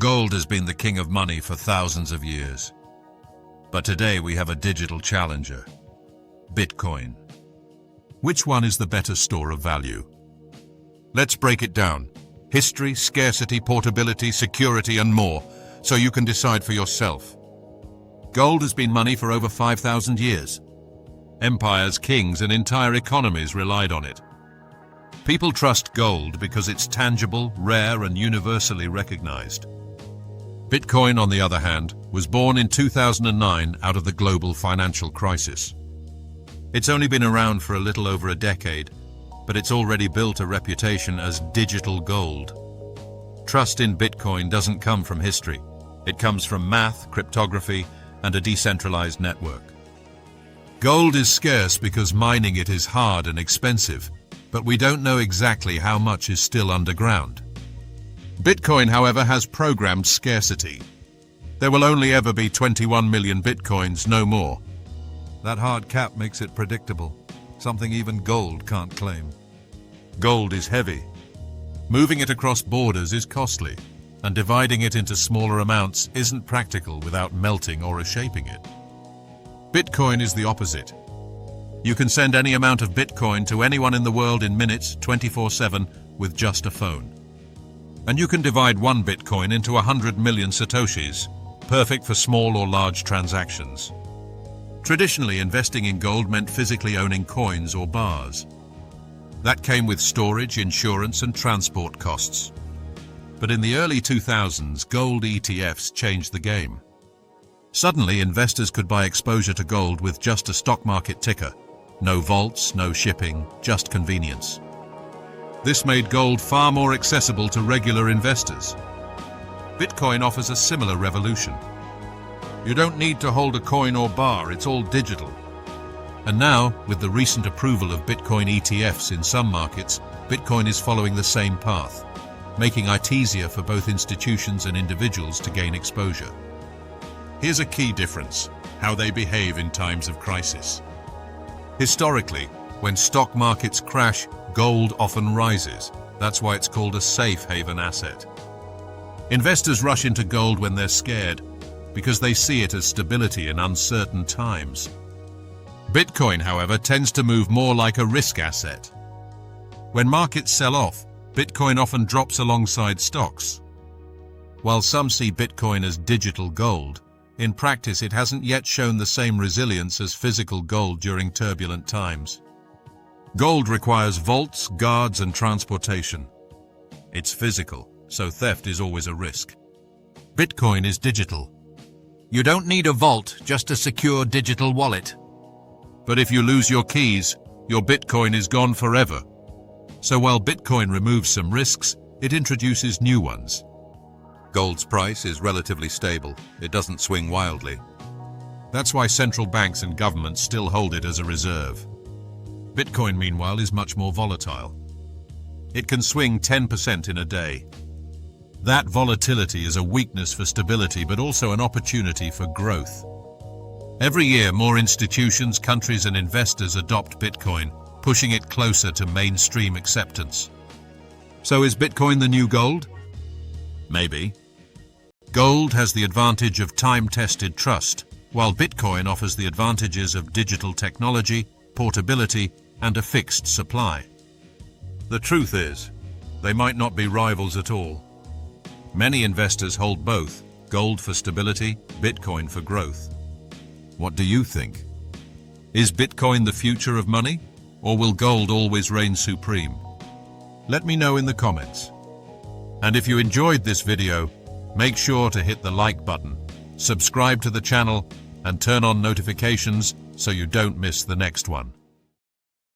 Gold has been the king of money for thousands of years. But today we have a digital challenger, Bitcoin. Which one is the better store of value? Let's break it down. History, scarcity, portability, security, and more, so you can decide for yourself. Gold has been money for over 5,000 years. Empires, kings, and entire economies relied on it. People trust gold because it's tangible, rare, and universally recognized. Bitcoin, on the other hand, was born in 2009 out of the global financial crisis. It's only been around for a little over a decade, but it's already built a reputation as digital gold. Trust in Bitcoin doesn't come from history. It comes from math, cryptography, and a decentralized network. Gold is scarce because mining it is hard and expensive, but we don't know exactly how much is still underground. Bitcoin, however, has programmed scarcity. There will only ever be 21 million Bitcoins, no more. That hard cap makes it predictable, something even gold can't claim. Gold is heavy. Moving it across borders is costly, and dividing it into smaller amounts isn't practical without melting or reshaping it. Bitcoin is the opposite. You can send any amount of Bitcoin to anyone in the world in minutes, 24/7, with just a phone. And you can divide one Bitcoin into 100 million Satoshis, perfect for small or large transactions. Traditionally, investing in gold meant physically owning coins or bars. That came with storage, insurance, and transport costs. But in the early 2000s, gold ETFs changed the game. Suddenly, investors could buy exposure to gold with just a stock market ticker. No vaults, no shipping, just convenience. This made gold far more accessible to regular investors. Bitcoin offers a similar revolution. You don't need to hold a coin or bar, it's all digital. And now, with the recent approval of Bitcoin ETFs in some markets, Bitcoin is following the same path, making it easier for both institutions and individuals to gain exposure. Here's a key difference: how they behave in times of crisis. Historically, when stock markets crash, gold often rises. That's why it's called a safe haven asset. Investors rush into gold when they're scared, because they see it as stability in uncertain times. Bitcoin, however, tends to move more like a risk asset. When markets sell off, Bitcoin often drops alongside stocks. While some see Bitcoin as digital gold, in practice it hasn't yet shown the same resilience as physical gold during turbulent times. Gold requires vaults, guards, and transportation. It's physical, so theft is always a risk. Bitcoin is digital. You don't need a vault, just a secure digital wallet. But if you lose your keys, your Bitcoin is gone forever. So while Bitcoin removes some risks, it introduces new ones. Gold's price is relatively stable. It doesn't swing wildly. That's why central banks and governments still hold it as a reserve. Bitcoin, meanwhile, is much more volatile. It can swing 10% in a day. That volatility is a weakness for stability, but also an opportunity for growth. Every year, more institutions, countries, and investors adopt Bitcoin, pushing it closer to mainstream acceptance. So is Bitcoin the new gold? Maybe. Gold has the advantage of time-tested trust, while Bitcoin offers the advantages of digital technology, portability, and a fixed supply. The truth is, they might not be rivals at all. Many investors hold both, gold for stability, Bitcoin for growth. What do you think? Is Bitcoin the future of money, or will gold always reign supreme? Let me know in the comments. And if you enjoyed this video, make sure to hit the like button, subscribe to the channel, and turn on notifications so you don't miss the next one.